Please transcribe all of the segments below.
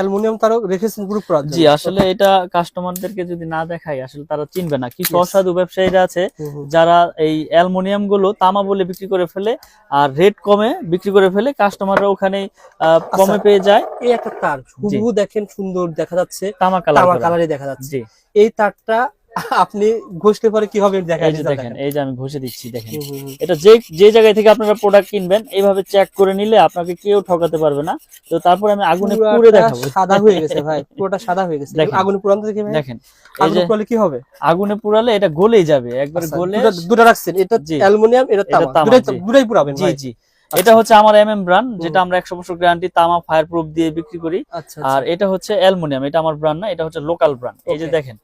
Aluminium তারও রেখেছেন group করার জন্য। জি, আসলে এটা কাস্টমারদেরকে যদি না দেখাই আসলে তারা চিনবে না। কিছু অসাধু ব্যবসায়ীরা আছে যারা এই অ্যালুমিনিয়াম গুলো তামা বলে বিক্রি করে ফেলে, আর রেট কমে বিক্রি করে ফেলে, কাস্টমাররা ওখানে কমে পেয়ে যায়। এই একটা তার হুবহু দেখেন, সুন্দর দেখা যাচ্ছে, তামা কালারে দেখা যাচ্ছে। জি, এই তারটা আপনি ঘষলে পরে কি হবে এই যে দেখেন, এই যে আমি ঘষে দিচ্ছি, দেখেন এটা যে জায়গায় থেকে আপনারা প্রোডাক্ট কিনবেন এইভাবে চেক করে নিলে আপনাকে কেউ ঠকাতে পারবে না। তো তারপর আমি আগুনে পুড়ে দেখাবো। সাদা হয়ে গেছে ভাই, পুরোটা সাদা হয়ে গেছে। আগুনে পুরান দেখি ভাই, দেখেন এই আগুনে যে পুরালে কি হবে? আগুনে পুড়ালে এটা গলেই যাবে, একবার গলে। দুটো রাখছেন, এটা অ্যালুমিনিয়াম, এটা তামা, দুটোই পুরাবেন ভাই? জি। এটা হচ্ছে আমার এমএম ব্র্যান্ড, যেটা আমরা 100 বছর গ্যারান্টি তামা ফায়ার প্রুফ দিয়ে বিক্রি করি। আর এটা হচ্ছে অ্যালুমিনিয়াম, এটা আমার ব্র্যান্ড না, এটা হচ্ছে লোকাল ব্র্যান্ড। এই যে দেখেন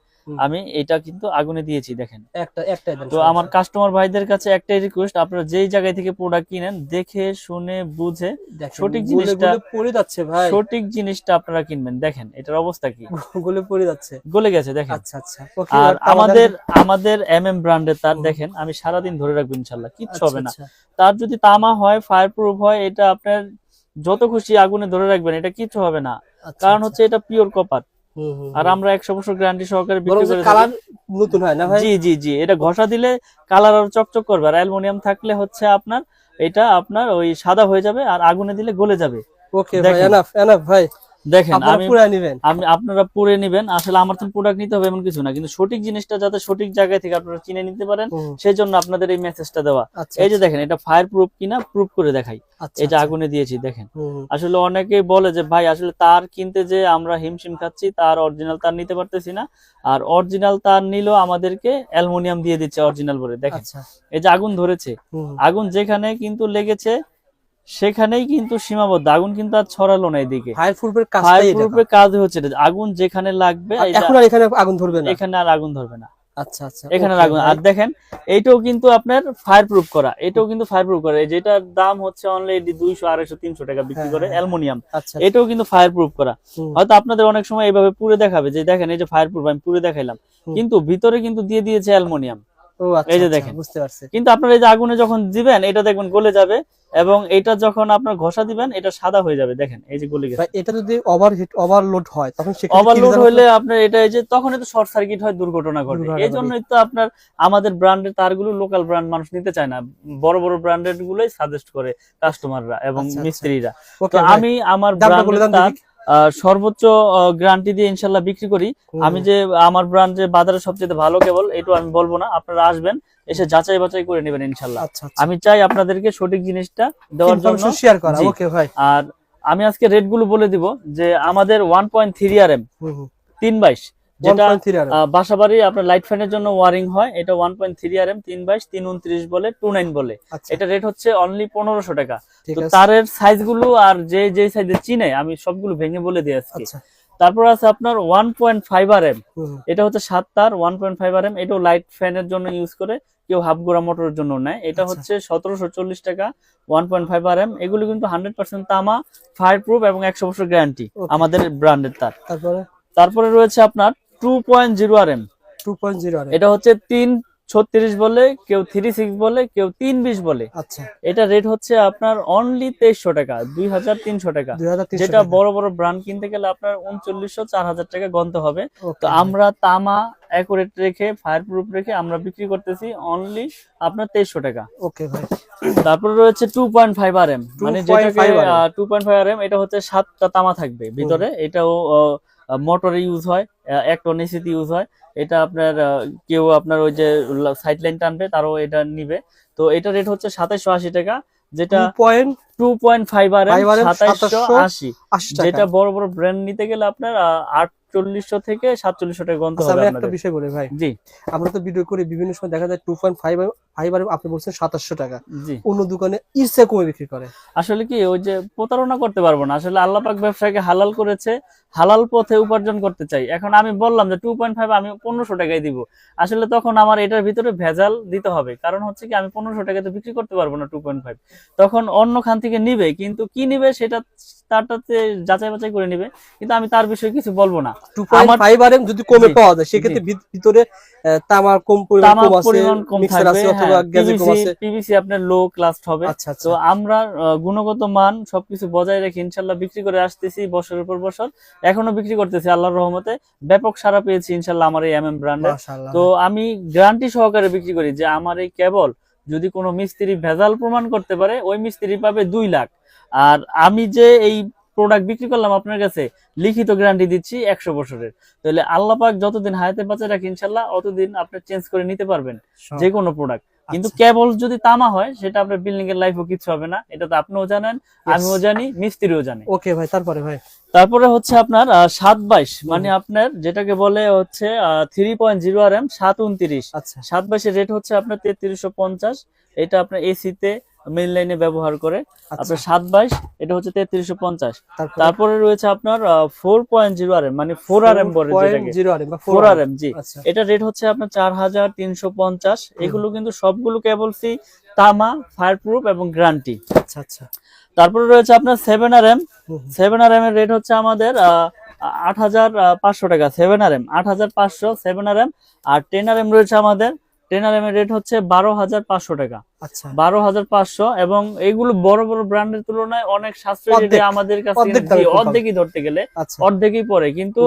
আমি এটা কিন্তু আগুনে দিয়েছি, দেখেন একটাই। তো আমার কাস্টমার ভাইদের কাছে একটাই রিকোয়েস্ট, আপনারা যেই জায়গায় থেকে প্রোডাক্ট কিনেন দেখে শুনে বুঝে সঠিক জিনিসটা পড়ে যাচ্ছে ভাই, সঠিক জিনিসটা আপনারা কিনবেন। দেখেন এটার অবস্থা কি, গলে পড়ে যাচ্ছে, গলে গেছে দেখেন। আচ্ছা। আর আমাদের এমএম ব্র্যান্ডের তার দেখেন আমি সারাদিন ধরে রাখবো ইনশাআল্লাহ, কিচ্ছু হবে না। তার যদি তামা হয়, ফায়ার প্রুফ হয়, এটা আপনার যত খুশি আগুনে ধরে রাখবেন, এটা কিচ্ছু হবে না, কারণ হচ্ছে এটা পিওর কপার। আর আমরা 100 বছর গ্যারান্টি সহকারে বিক্রি করে কালার নতুন হয় না ভাই? জি, এটা ঘষা দিলে কালার আর চকচক করবে। আর অ্যালুমিনিয়াম থাকলে হচ্ছে আপনার এটা আপনার ওই সাদা হয়ে যাবে আর আগুনে দিলে গলে যাবে। ওকে ভাই, এনাফ ভাই। দেখেন আপনারা পুড়ে নিবেন। আসলে আমার তো প্রোডাক্ট নিতে হবে এমন কিছু না, কিন্তু সঠিক জিনিসটা যাতে সঠিক জায়গায় থেকে আপনারা চিনে নিতে পারেন সেই জন্য আপনাদের এই মেসেজটা দেওয়া। এই যে দেখেন এটা ফায়ার প্রুফ কিনা প্রুফ করে দেখাই, এই যে আগুনে দিয়েছি দেখেন। আসলে অনেকেই বলে যে ভাই আসলে তার কিনতে যে আমরা হিমশিম খাচ্ছি, তার অরিজিনাল তার নিতে পারতেছি না, আর অরিজিনাল তার নিলেও আমাদেরকে অ্যালুমিনিয়াম দিয়ে দিচ্ছে অরিজিনাল বলে। দেখেন এই যে আগুন ধরেছে, আগুন যেখানে কিন্তু লেগেছে সেখানেই কিন্তু সীমাবদ্ধ, আগুন কিন্তু আর ছড়ালো না এদিকে। ফায়ার প্রুফের কাজ হচ্ছে আগুন যেখানে লাগবে এখন আর এখানে আগুন ধরবে না, এখানে আর আগুন ধরবে না। আচ্ছা এখানে আগুন। আর দেখেন এইটাও কিন্তু আপনার ফায়ার প্রুফ করা, এটাও কিন্তু ফায়ার প্রুফ করা, যেটার দাম হচ্ছে অনলি 200 250 300 টাকা বিক্রি করে অ্যালুমিনিয়াম, এটাও কিন্তু ফায়ার প্রুফ করা। হয়তো আপনাদের অনেক সময় এইভাবে পুড়ে দেখাবে যে দেখেন এই যে ফায়ার প্রুফ আমি পুড়ে দেখাইলাম, কিন্তু ভিতরে কিন্তু দিয়ে দিয়েছে অ্যালুমিনিয়াম। এই যে দেখেন, বুঝতে পারছেন। কিন্তু আপনারা এই যে আগুনে যখন দিবেন এটা দেখবেন গলে যাবে, এবং এটা যখন আপনার ঘষা দিবেন এটা সাদা হয়ে যাবে। দেখেন এই যে গলে গেছে। এটা যদি ওভারলোড হয় তখন ওভারলোড হলে আপনার এটা এই যে তখন তো শর্ট সার্কিট হয়, দুর্ঘটনা ঘটে। এই জন্যই তো আপনার আমাদের ব্র্যান্ডের তারগুলো লোকাল ব্র্যান্ড মানুষ নিতে চায় না, বড় ব্র্যান্ডের গুলোই সাজেস্ট করে কাস্টমাররা এবং মিস্ত্রিরা। তো আমি আমার ব্র্যান্ডের তার সর্বোচ্চ গ্যারান্টি দিয়ে ইনশাল্লাহ বিক্রি করি। আমি যে আমার ব্র্যান্ড যে বাজারে সবচেয়ে ভালো কেবল এটা আমি বলবো না, আপনারা আসবেন এসে যাচাই বাছাই করে নেবেন ইনশাল্লাহ। আমি চাই আপনাদেরকে সঠিক জিনিসটা দেওয়ার জন্য শেয়ার করা। ওকে ভাই, আর আমি আজকে রেট গুলো বলে দিব যে আমাদের 1.3 RM 322, যেটা বাসাবাড়ি আপনার লাইট ফ্যানের জন্য ওয়ারিং হয়, এটা 1.3 RM 322 329 বলে 29 বলে। এটা রেট হচ্ছে অনলি 1500 টাকা। তো তারের সাইজ গুলো আর যে সাইজে চিনে আমি সবগুলো ভেঙে বলে দিয়ে আজকে। তারপর আছে আপনার 1.5 RM, এটা হচ্ছে 7 তার 1.5 RM, এটাও লাইট ফ্যানের জন্য ইউজ করে, কেউ হাফ গোড়া মোটরের জন্য নেয়। এটা হচ্ছে 1740 টাকা 1.5 RM। এগুলো কিন্তু 100% তামা, ফায়ার প্রুফ এবং 100 বছর গ্যারান্টি আমাদের ব্র্যান্ডের তার। তারপরে রয়েছে আপনার 2.0 RM, এটা হচ্ছে 336 বলে, কেউ 36 বলে, কেউ 320 বলে। এটা রেট হচ্ছে আপনার অনলি 2300 টাকা 2300 টাকা, যেটা বড় ব্র্যান্ড কিনতে গেলে আপনার 3900 4000 টাকা গন্তে হবে। তো আমরা তামা অ্যাকুরেট রেখে ফায়ার প্রুফ রেখে আমরা বিক্রি করতেছি অনলি আপনার 2300 টাকা। ওকে ভাই, তারপর রয়েছে 2.5 RM, মানে যেটাকে 2.5 RM, এটা হচ্ছে 7টা তামা থাকবে ভিতরে। এটাও মোটরে ইউজ হয়, এক টন এসিতে ইউজ হয়। এটা আপনার কেউ আপনার ওই যে সাইড লাইন টানবে তারও এটা নিবে। তো এটা রেট হচ্ছে 2780 টাকা, যেটা 2.5 RM 2780, যেটা বড় ব্র্যান্ড নিতে গেলে আপনার 4800 থেকে 4700 টাকা গন্তে হবে। একটা বিষয় বলে ভাই, জি আমরা তো ভিডিও করে বিভিন্ন সময় দেখা যায় 2.5 RM আপনি বলছেন 2700 টাকা, অন্য দোকানে ইচ্ছে কমে বিক্রি করে। আসলে কি ওই যে প্রতারণা করতে পারবো না, আসলে আল্লাহ পাক ব্যবসাকে হালাল করেছে, হালাল পথে উপার্জন করতে চাই। এখন আমি বললাম যে 2.5 আমি 1500 টাকায় দিব, আসলে তখন আমার এটার ভিতরে ভেজাল দিতে হবে, কারণ হচ্ছে কি আমি 1500 টাকাতে বিক্রি করতে পারবো না 2.5, তখন অন্য খান থেকে নিবে, কিন্তু কি নিবে সেটা তারটাতে যাচাই বাছাই করে নিবে, কিন্তু আমি তার বিষয়ে কিছু বলবো না। 2.5 RM যদি কমে পাওয়া যায় সেক্ষেত্রে ভিতরে তামার কম পরিমাণ কম থাকবে, অথবা গ্যাজে কম আছে, পিভিসি আপনার লো ক্লাস হবে। তো আমরা গুণগত মান সবকিছু বজায় রেখে ইনশাআল্লাহ বিক্রি করে আসতেছি বছরের পর বছর, এখনো বিক্রি করতেছি আল্লাহর রহমতে। ব্যাপক সাড়া পেয়েছি ইনশাআল্লাহ আমার এই MM ব্র্যান্ডের। তো আমি গ্যারান্টি সহকারে বিক্রি করি যে আমার এই কেবল যদি কোনো মিস্ত্রি ভেজাল প্রমাণ করতে পারে ওই মিস্ত্রি পাবে 2 লাখ। আর আমি যে এই প্রোডাক্ট বিক্রি করলাম আপনার কাছে লিখিত গ্যারান্টি দিচ্ছি 100 বছরের। তাহলে আল্লাহ পাক যতদিন হায়াতে বাঁচিয়ে রাখে ইনশাআল্লাহ অতদিন আপনি চেঞ্জ করে নিতে পারবেন যে কোনো প্রোডাক্ট। কিন্তু কেবল যদি তামা হয় সেটা আপনার বিল্ডিং এর লাইফও কিছু হবে না, এটা তো আপনিও জানেন, আমিও জানি, মিস্ত্রিও জানে। ওকে ভাই, তারপরে হচ্ছে আপনার 722 মানে আপনার যেটাকে বলে হচ্ছে 3.0 RM 729। 722 এর রেট হচ্ছে আপনার 3350। এটা আপনার এসি তে মেইন লাইনে ব্যবহার করে আপনার 722, এটা হচ্ছে 3350। তারপরে রয়েছে আপনার 4.0 RM মানে 4 RM বলে যেটাকে 4 RM, জি এটা রেট হচ্ছে আপনার 4350। এগুলো কিন্তু সবগুলো কেবল সি তামা, ফায়ারপ্রুফ এবং গ্যারান্টি। তারপরে রয়েছে আপনার 7 RM। 7 RM এর রেট হচ্ছে আমাদের 8500 টাকা। 7 RM 8500 7 RM। আর 10 RM রয়েছে আমাদের, 10 RM এর রেট হচ্ছে 12500 টাকা। 12500, এবং এইগুলো বড় বড় ব্র্যান্ডের তুলনায় অনেক সাশ্রয়ী রেটে আমাদের কাছে অর্ধেকই ধরতে গেলে অর্ধেকই পড়ে। কিন্তু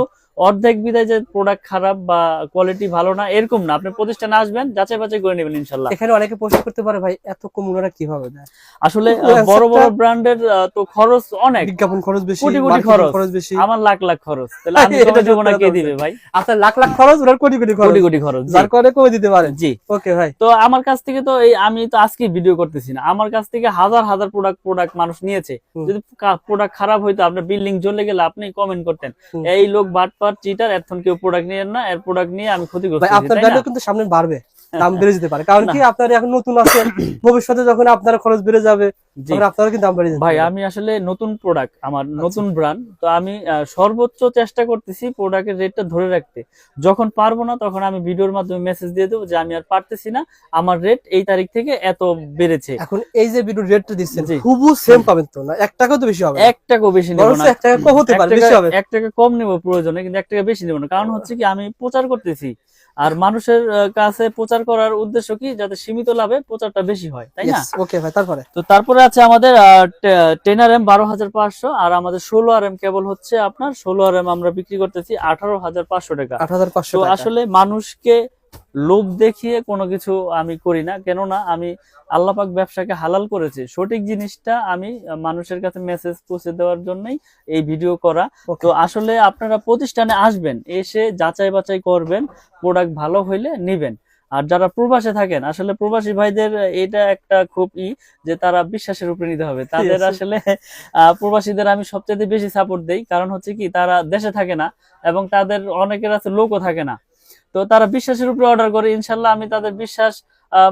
অর্ধেক বিদায় যে প্রোডাক্ট খারাপ বা কোয়ালিটি ভালো না এরকম না, আপনি প্রতিষ্ঠানে আসবেন যাচাই বাছাই করে নেবেন ইনশাআল্লাহ। এখানে অনেকে প্রশ্ন করতে পারে ভাই এত কম ওনারা কিভাবে দেয়? আসলে বড় বড় ব্র্যান্ডের তো খরচ অনেক, বিজ্ঞাপন খরচ বেশি, কোটি কোটি খরচ বেশি, আমার লাখ লাখ খরচ, তাহলে আমি কমে দেব না, কে দিবে ভাই? আচ্ছা, লাখ লাখ খরচ, ওনার কোটি কোটি খরচ, যার কারণে কমে দিতে পারেন। জি ওকে ভাই। তো আমার কাছ থেকে তো এই আমি তো আজকে ভিডিও করতেছি না, আমার কাছ থেকে হাজার হাজার প্রোডাক্ট মানুষ নিয়েছে। যদি প্রোডাক্ট খারাপ হইতো আপনার বিল্ডিং জ্বলে গেলে আপনি কমেন্ট করতেন এই লোক বাটপার চিটার, এখন কেউ প্রোডাক্ট নিয়েন না, এর প্রোডাক্ট নিয়ে আমি ক্ষতিগ্রস্ত। ভাই আপনার ব্র্যান্ডও কিন্তু সামনে বাড়বে, দাম বেড়ে যেতে পারে, কারণ কি আপনারা এখন নতুন আছেন, ভবিষ্যতে যখন আপনার খরচ বেড়ে যাবে তখন আপনারা কিন্তু দাম বেড়ে যাবে। ভাই আমি আসলে নতুন প্রোডাক্ট, আমার নতুন ব্র্যান্ড, তো আমি সর্বোচ্চ চেষ্টা করতেছি প্রোডাক্টের রেটটা ধরে রাখতে। যখন পারবো না তখন আমি ভিডিওর মাধ্যমে মেসেজ দিয়ে দেবো যে আমি আর পারতেছি না, আমার রেট এই তারিখ থেকে এত বেড়েছে। এখন এই যে ভিডিওর রেটটা দিচ্ছেন হুবহু সেম পাবেন তো না? 1 টাকা তো বেশি হবে? 1 টাকাও বেশি নেব না, 1 টাকা কম হতে পারে, বেশি হবে। 1 টাকা কম নেব প্রয়োজনে, কিন্তু 1 টাকা বেশি নেব না। কারণ হচ্ছে কি আমি প্রচার করতেছি, আর মানুষের কাছে প্রচার করার উদ্দেশ্য কি, যাতে সীমিত লাভে প্রচারটা বেশি হয়, তাই না? ওকে ভাই। তারপরে আছে আমাদের 10 RM 12500, আর আমাদের 16 RM কেবল হচ্ছে আপনার 16 RM আমরা বিক্রি করতেছি 18500 টাকা। 18500 তো টাকা। আসলে মানুষকে লোভ দেখিয়ে কোনো কিছু আমি করি না, কেননা আমি আল্লাহ পাক ব্যবসাকে হালাল করেছে, সঠিক জিনিসটা আমি মানুষের কাছে মেসেজ পৌঁছে দেওয়ার জন্যই এই ভিডিও করা। তো আসলে আপনারা প্রতিষ্ঠানে আসবেন, এসে যাচাই বাছাই করবেন, প্রোডাক্ট ভালো হইলে নিবেন। আর যারা প্রবাসে থাকেন, আসলে প্রবাসী ভাইদের এটা একটা খুব যে তারা বিশ্বাসের উপরে নিতে হবে তাদের। আসলে প্রবাসীদের আমি সবচেয়ে বেশি সাপোর্ট দেই, কারণ হচ্ছে কি তারা দেশে থাকে না এবং তাদের অনেকের আছে লোকও থাকে না, তো তারা বিশ্বাসের উপরে অর্ডার করে। ইনশাল্লাহ আমি তাদের বিশ্বাস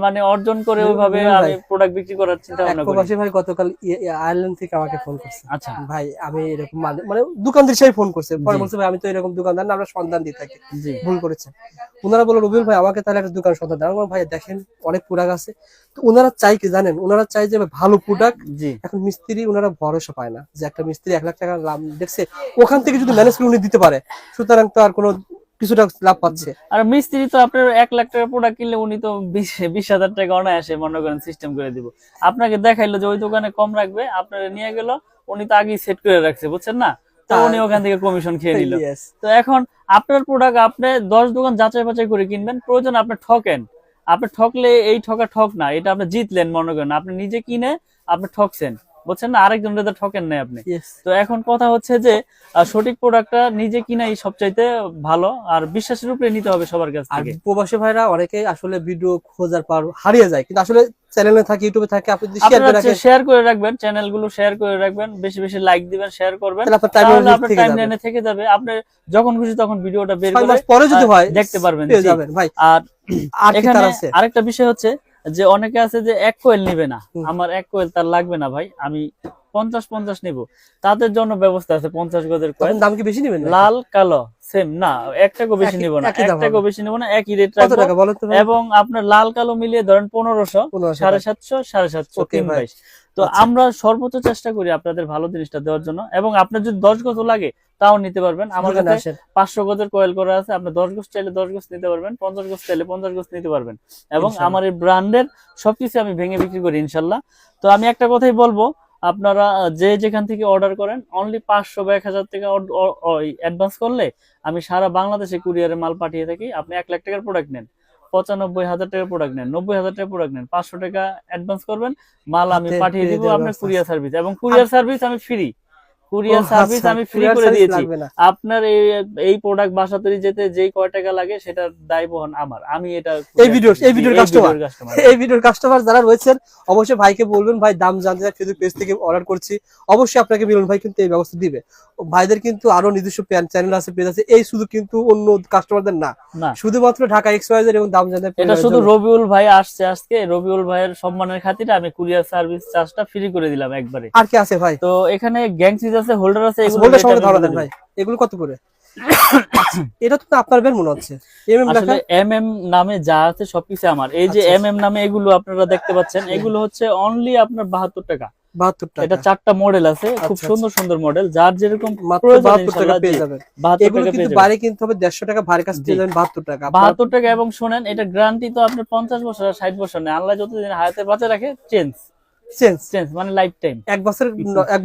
মানে অর্জন করে ওইভাবে আমি প্রোডাক্ট বিক্রি করার চিন্তা ভাবনা করি। প্রবাসী ভাই গতকাল আয়ারল্যান্ড থেকে আমাকে ফোন করছে। আচ্ছা ভাই আমি এরকম মানে দোকানদার সেই ফোন করছে, পরে বলছে ভাই আমি তো এরকম দোকানদার না, আমরা সন্ধান দিয়ে থাকি, ভুল করেছে। ওনারা বলল রবিউল ভাই আমাকে তাহলে একটা দোকান সন্ধান দেন। ভাই দেখেন অনেক প্রোডাক্ট আছে, তো ওনারা চাই কি জানেন, ওনারা চাই যে ভালো প্রোডাক্ট। এখন মিস্ত্রি ওনারা ভরসা পায় না যে একটা মিস্ত্রি 1 লাখ টাকা লাভ দেখছে, ওখান থেকে যদি ম্যানেজ করে উনি দিতে পারে, সুতরাং তো আর কোনো কিছুটা লাভ পাচ্ছে। আর মিস্ত্রি তো আপনার 1 লাখ টাকা প্রোডাক্ট কিনলে উনি তো 20,000 টাকা অনায়াসে মনে করেন সিস্টেম করে দিব। আপনাকে দেখাইলো যে ওই দোকানে কম রাখবে, আপনারা নিয়ে গেল, উনি তো আগেই সেট করে রাখছে, বুঝছেন না? তো উনি ওখান থেকে কমিশন খেয়ে নিল। তো এখন আপনার প্রোডাক্ট আপনি 10 দোকান যাচাই বাছাই করে কিনবেন, প্রয়োজন আপনি ঠকেন, আপনি ঠকলে এই ঠক না, এটা আপনি জিতলেন মনে করেন, আপনি নিজে কিনে আপনি ঠকছেন, বুঝছেন না? আরেকজনের তো ঠকেন নাই আপনি। তো এখন কথা হচ্ছে যে সঠিক প্রোডাক্টটা নিজে কিনাই সবচাইতে ভালো, আর বিশ্বাসের উপরে নিতে হবে সবার কাছ থেকে। প্রবাসী ভাইরা অনেকে আসলে ভিডিও খোঁজার পর হারিয়ে যায়, কিন্তু আসলে চ্যানেলে থাকে, ইউটিউবে থাকে, আপনি যদি শেয়ার করে রাখবেন, চ্যানেলগুলো শেয়ার করে রাখবেন, বেশি বেশি লাইক দিবেন, শেয়ার করবেন, তাহলে আপনার টাইমলাইনে থেকে যাবে, আপনি যখন খুশি তখন ভিডিওটা বের করে পরে যদি হয় দেখতে পারবেন ভাই। আর এখানে আরেকটা বিষয় হচ্ছে যে অনেকে আছে যে 1 কোয়েল নিবে না, আমার 1 কোয়েল তার লাগবে না ভাই, আমি 50 নিব, তাদের জন্য ব্যবস্থা আছে 50 গজের কয়েল। তখন দাম কি বেশি নেবেন? লাল কালো সেম না, 1 টাকা বেশি নিব না, একই দাম 1 টাকা হবে। বেশি নিব না, একই রেট কত রাখবো। টাকা বলেন তো ভাই? এবং আপনার লাল কালো মিলিয়ে ধরেন 1500, 750, 750, ওকে ভাই। 322। তো আচ্ছা। আমরা সর্বোচ্চ চেষ্টা করি আপনাদের ভালো জিনিসটা দেওয়ার জন্য। এবং আপনার যদি 10 গজ লাগে তাও নিতে পারবেন, আমার দোকানে কাছে আসেন। 500 গজের কয়েল করা আছে। আপনি 10 গজ চাইলে 10 গজ নিতে পারবেন, 50 গজ চাইলে 50 গজ নিতে পারবেন। এবং ইনশাআল্লাহ। আমার এই ব্র্যান্ডের সবকিছু আমি ভেঙে বিক্রি করি ইনশাল্লাহ। তো আমি একটা কথাই বলবো, আপনারা যে যেখান থেকে অর্ডার করেন অনলি 500 বা 1000 টাকা অ্যাডভান্স করলে আমি সারা বাংলাদেশে কুরিয়ারে মাল পাঠিয়ে থাকি। আপনি 1 লাখ টাকার প্রোডাক্ট নেন, 95,000 টাকার প্রোডাক্ট নেন, 90,000 টাকার প্রোডাক্ট নেন, 500 টাকা অ্যাডভান্স করবেন, মাল আমি হাতে পাঠিয়ে পেয়ে দিব দেওয়ার আপনার ব্যবস্থা কুরিয়ার সার্ভিস। এবং কুরিয়ার সার্ভিস আমি ফ্রি, কুরিয়ার ও সার্ভিস আচ্ছা, আমি ফ্রি কুরিয়ার করে সার্ভিস দিয়েছি। লাগবে না। আপনার এই প্রোডাক্ট বাসা তৈরি যেতে যেই কয় টাকা লাগে সেটার দায় বহন আমার, আমি এটা এই ভিডিওর কাস্টমার যারা রয়েছেন অবশ্যই ভাইকে বলবেন, ভাই দাম জানতে চাই ফেসবুক পেজ থেকে অর্ডার করছি, অবশ্যই আপনাকে মিলন ভাই কিন্তু এই ব্যবস্থা দিবে। ভাইদের কিন্তু আরো নিজস্ব চ্যানেল আছে, পেজ আছে, এই শুধু কিন্তু অন্য কাস্টমারদের না, না শুধুমাত্র ঢাকা এক্সওয়াইজেড এবং দাম জানতে এটা শুধু রবিউল ভাই আসছে আজকে, রবিউল ভাইয়ের সম্মানের খাতিরে আমি কুরিয়ার সার্ভিস চার্জটা ফ্রি করে দিলাম একবারে। আর কি আছে ভাই? তো এখানে গ্যাং সুইচ আছে, হোল্ডার আছে, এগুলো হোল্ডার rate সঙ্গে আমি ধরা বলে দেন দিব। ভাই, এগুলো কত করে? এটা তো আপনার বের মনে হচ্ছে এমএম লেখা। আসলে এমএম নামে যা আছে সবকিছু আমার। এই যে আচ্ছা, এমএম নামে এগুলো আপনারা দেখতে পাচ্ছেন, এগুলো হচ্ছে অনলি আপনার 72 টাকা। 72 টাকা। এটা 4টা মডেল আছে, খুব আচ্ছা, সুন্দর সুন্দর মডেল, যার যেরকম মাত্র প্রয়োজন 72 টাকা ইনশাআল্লাহ পেয়ে জি, যাবেন। 72 এগুলো টাকা কিন্তু পেয়ে যাবেন। বাইরে কিনতে হবে 150 টাকা, ভারী কাজ পেয়ে জি। যাবেন 72 টাকা। 72 টাকা। এবং শুনেন, এটা গ্যারান্টি তো আপনার 50 বছর আর 60 বছর নেই, আল্লাহ যতদিন হায়াতে বাঁচে রাখে চেঞ্জ চেঞ্জ মানে লাইফ টাইম। এক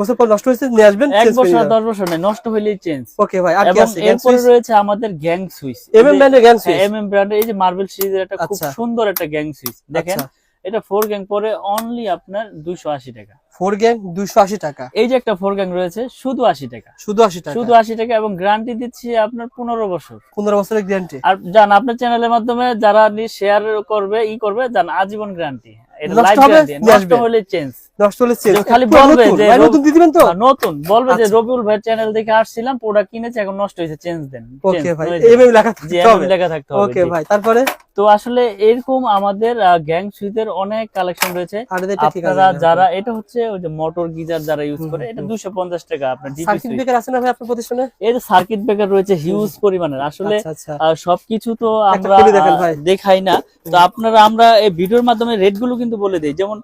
বছর পর নষ্ট হয়েছে নিয়ে আসবেন, 1 চেঞ্জ করে বছর আর দিবেন। 10 বছর নেই, নষ্ট হইলেই চেঞ্জ। ওকে ভাই, আর কি এবং আছে? গ্যাং এরপরে সুইচ, রয়েছে আমাদের গ্যাং সুইচ, এমএম ব্র্যান্ডের গ্যাং সুইচ। এমএম ব্র্যান্ডের এই যে মার্বেল সিরিজের একটা খুব আচ্ছা। সুন্দর একটা গ্যাং সুইচ দেখেন। আচ্ছা। এটা 4 গ্যাং পরে অনলি আপনার 280 টাকা। 4 গ্যাং 280 টাকা, এই যে একটা 4 গ্যাং রয়েছে শুধু 80 টাকা, শুধু 80 টাকা, শুধু 80 টাকা। এবং গ্যারান্টি দিচ্ছি আপনার 15 বছর। 15 বছরের গ্যারান্টি। আর জান আপনার চ্যানেলের মাধ্যমে যারা শেয়ার করবে করবে জান আজীবন গ্যারান্টি। এটা নষ্ট লাইফ হবে, গ্যারান্টি, নিয়ে নষ্ট আসবে। হলে চেঞ্জ। নষ্ট হলে চেঞ্জ। খালি বলবে যে ভাই নতুন দিয়ে দিবেন তো? নতুন বলবে যে আচ্ছা। রবিউল ভাই চ্যানেল দেখে আসছিলাম, প্রোডাক্ট কিনেছি, এখন নষ্ট হয়েছে, চেঞ্জ দেন। ওকে ভাই, হয়ে যাবে। এমএম লেখা জি, থাকতে হবে। লেখা থাকতে হবে। ওকে জি। ভাই, তারপরে তো আসলে এরকম আমাদের গ্যাং সুইচের অনেক কালেকশন রয়েছে। আর এটা ঠিক আছে। আপনারা যারা এটা হচ্ছে ওই যে মোটর গিজার যারা ইউজ করে, এটা 250 টাকা আপনার ডিপি সার্কিট সুইচ। ব্রেকার আছে না ভাই আপনার প্রতিষ্ঠানে? এই যে সার্কিট ব্রেকার রয়েছে হিউজ পরিমাণের। আসলে আচ্ছা, আচ্ছা। সবকিছু তো একটা আমরা খুলে দেখেন ভাই। দেখাই না। তো আপনারা আমরা এই ভিডিওর মাধ্যমে রেট গুলো কিন্তু বলে দিই। যেমন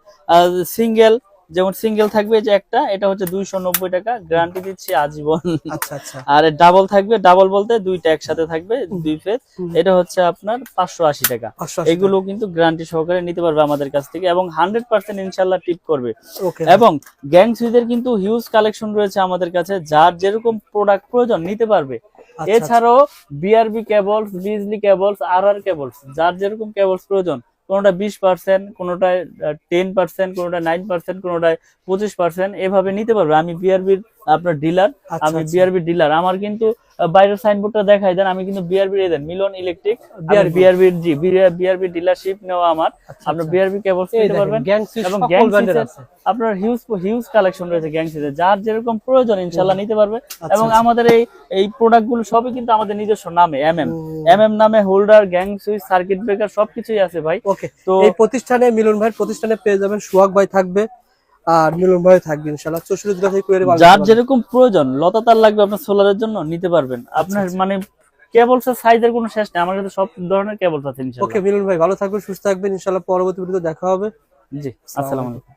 সিঙ্গেল থাকবে যে একটা, এটা হচ্ছে 290 টাকা, গ্যারান্টি দিচ্ছি আজীবন। আচ্ছা, আচ্ছা। আর ডাবল থাকবে, ডাবল বলতে দুইটা একসাথে থাকবে, 2 ফেজ, এটা হচ্ছে আপনার 580 টাকা। 580 এগুলো কিন্তু গ্যারান্টি সহকারে নিতে পারবে আমাদের কাছ থেকে, এবং 100% ইনশাআল্লাহ টিপ করবে। ওকে। এবং গ্যাং সুইচের কিন্তু হিউজ কালেকশন রয়েছে আমাদের কাছে, যার যেরকম প্রোডাক্ট প্রয়োজন নিতে পারবে। আচ্ছা, এছাড়াও বিআরবি কেবলস, বিজলি কেবলস, আরআর কেবলস, যার যেরকম কেবলস প্রয়োজন, কোনোটা 20%, কোনোটায় 10%, কোনোটা 9%, কোনোটায় 25%, এভাবে নিতে পারবে। আমি বিআরবির আপনার ডিলার, আচ্ছা, আমি আচ্ছা। BRB dealer. আমার কিন্তু বাইরের সাইনবোর্ডটা দেখাই দেন, আমি কিন্তু বিআরবি এর মিলন ইলেকট্রিক, BRB বিআরবি ডিলারশিপ নেওয়া আমার। আচ্ছা, আপনার আচ্ছা। বিআরবি কেবলস এই নিতে দেখেন, পারবেন। গ্যাং সুইচ এবং সকল গ্যাং ব্র্যান্ডের সুইচের আছে। আপনার হিউজ কালেকশন রয়েছে গ্যাং সুইচের, যার যেরকম প্রয়োজন ইনশাআল্লাহ নিতে পারবে। আচ্ছা, এবং আচ্ছা। আমাদের এই প্রোডাক্ট গুলো সবই কিন্তু আমাদের নিজস্ব নামে, এমএম নামে, holder, gang switch, circuit breaker সবকিছুই আছে ভাই। ওকে। তো এই প্রতিষ্ঠানে মিলন ভাইয়ের প্রতিষ্ঠানে পেয়ে যাবেন, সোহাগ ভাই থাকবে আর মিলন ভাই থাকবে ইনশাআল্লাহ। 64 জেলা থেকে কুরিয়ারে মাল যার দিতে যেরকম প্রয়োজন, লতা তার লাগবে আপনার সোলারের জন্য নিতে পারবেন। আপনার মানে কেবলস এর সাইজের কোনো শেষ নেই, আমার কাছে সব ধরনের কেবলস আছে পারবেন। ইনশাআল্লাহ। ওকে মিলন ভাই, ভালো থাকবেন, সুস্থ থাকবেন, ইনশাআল্লাহ পরবর্তী ভিডিওতে দেখা হবে। জি, আসসালামু আলাইকুম।